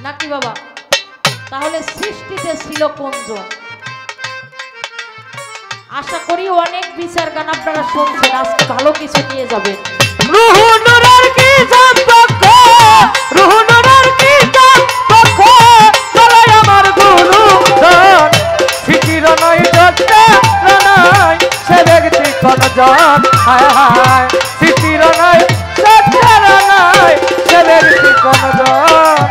নাকি বাবা? তাহলে সৃষ্টিতে ছিল কোনজন? আশা করি অনেক বিচার গান আপনারা শুনছেন, আজকে ভালো কিছু নিয়ে যাবেন। রুহুনুরের কি সম্পর্ক, রুহুনুরের কি সম্পর্ক, চলে আমার গুরুজন, ফিকির নয় জগতে নয় সে ব্যক্তি কোনজন, হায় হায় ফিকির নয় জগতে নয় সে ব্যক্তি কোনজন।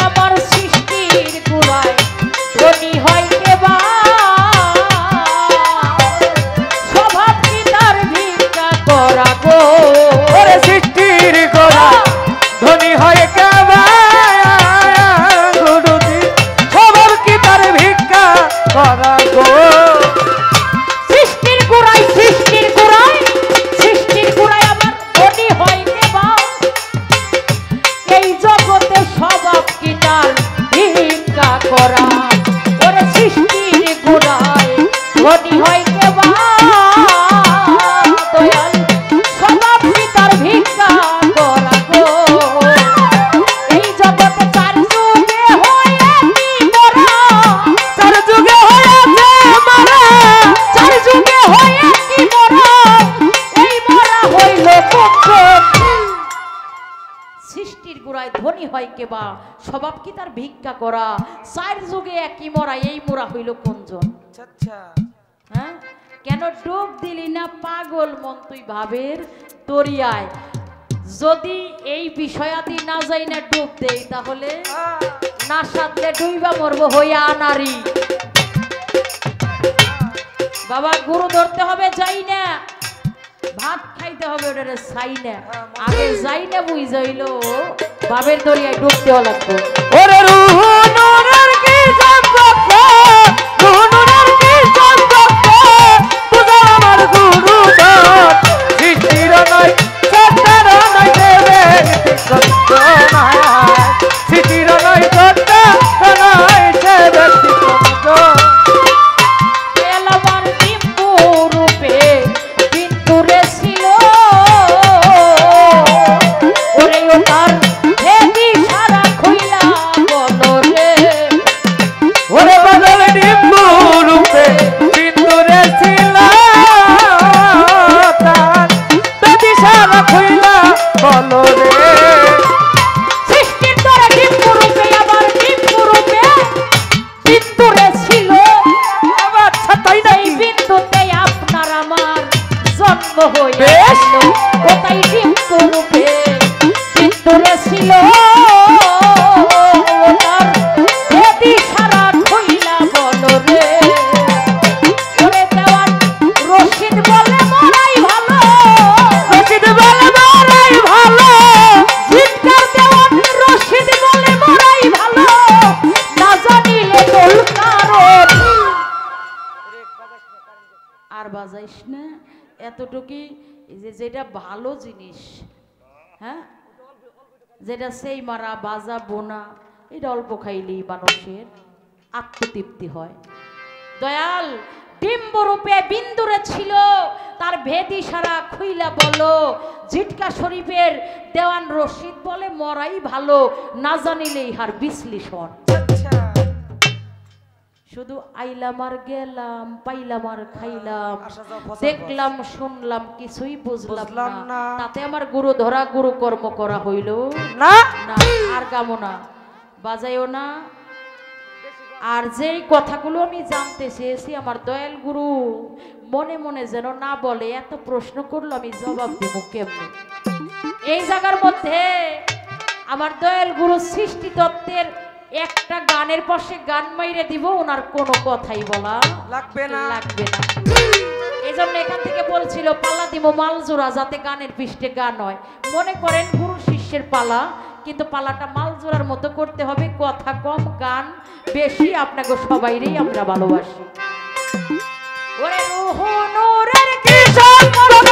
আমার সৃষ্টির গোড়ায় ধনী হয় কেবা, স্বভাব কি তার ভিক্ষা করা গো? ওরে সৃষ্টির গোড়ায় ধনী হয় কেবা, গুরুজি স্বভাব কি তার ভিক্ষা করা গো। সৃষ্টির গোড়ায়, সৃষ্টির গোড়ায়, সৃষ্টির গোড়ায় আমার ধনী হয় কেবা, এই জগতে স্বভাব কি তার ভিক্ষা করা? ওরে সৃষ্টির গোড়ায় ধনী হয় কেবা, দয়াল স্বভাব কি তার ভিক্ষা করা গো? এই জগতে চার যুগে হয়ে কি মরা, চার যুগে হয়েছে মারা, চার যুগে হয়ে কি মরা, এই মরা হইল কখন? সৃষ্টির গোড়ায় ধনী হয় কেবা, স্বভাব কি তার ভিক্ষা করা? চার যুগে একই মরা, এই মোরা হইল কোনজন? আচ্ছা হ্যাঁ, কেন ডুব দিলি না পাগল মন তুই ভাবের দরিয়ায়? যদি এই বিষয়াদি না যাই না ডুব দেই, তাহলে না সাথে ডুইবা মরবো হইয়া নারী। বাবা গুরু ধরতে হবে, যাই না ভাত খাইতে হবে, ওটারে চাই না, আগে যাই না বুঝ যাইল বাবের দরিয়ায় ডুবতে লাগবে। ওরে রুহুনুরের কি সম্পর্ক, রুহুনুরের কি সম্পর্ক, বুঝা আমার গুরুজন, সৃষ্টির নয় সত্তার নয় দেবে সত্য নয়, সৃষ্টির নয় সত্তার নয় সে ব্যক্তি কোনজন। আমার বিন্দু রূপে বিন্দুরে ছিল, ওরে ও তার হেদি সারা খুইলা বলো রে। ওরে বদল ডিম্বু রূপে বিন্দুরে ছিল, তার যদি সারা খুইলা বলো রে। সৃষ্টির দ্বারা বিন্দু রূপে, আবার বিন্দু রূপে বিন্দুরে ছিল, আবার ছাতাই এই নাকি বিন্দুতে আপনার আমার জন্ম হয়ে বেশ। গেল, ও তাই বিন্দু রূপে বিন্দুরে ছিল, ও তার হেদি সারা খুইলা বলো রে। ওরে দেওয়ান রশিদ বলে মরাই ভালো, রশিদ বলে মরাই ভালো, জিতকার দেওয়ান রশিদ বলে মরাই ভালো, না জানিলে তোর কারণ। আর বাজাইস না এতটুকুই, যেটা ভালো জিনিস, হ্যাঁ, যেটা সেই মারা বাজাবো না, এটা অল্প খাইলেই মানুষের আত্মতৃপ্তি হয়। দয়াল ডিম্বরূপে বিন্দুরে ছিল, তার ভেদি সারা খুইলা বলো, ঝিটকা শরীফের দেওয়ান রশিদ বলে মরাই ভালো, না জানিলে ইহার বিশ্লেষণ। শুধু আইলাম আর গেলাম, পাইলাম আর খাইলাম, দেখলাম শুনলাম, কিছুই বুঝলাম না, তাতে আমার গুরু ধরা গুরু কর্ম করা হইল না না। আর গামো না, বাজাইও না। আর যেই কথাগুলো আমি জানতে চেয়েছি, আমার দয়াল গুরু মনে মনে যেন না বলে, এত প্রশ্ন করলো আমি জবাব দেব কেমনে? এই জায়গার মধ্যে আমার দয়াল গুরু সৃষ্টি তত্ত্বের একটা গানের পাশে গান মাইরে দিব, ওনার কোনো কথাই বলা লাগবে না, লাগবে না। এই জন্য এখান থেকে বলছিল পালা দিব মালজোড়া, যাতে গানের পৃষ্ঠে গান হয়। মনে করেন গুরু শিষ্যের পালা, কিন্তু পালাটা মালজোড়ার মতো করতে হবে, কথা কম গান বেশি। আপনাকে সবাইরই আমরা ভালোবাসি। ওরে রুহুনুরের কি সম্পর্ক,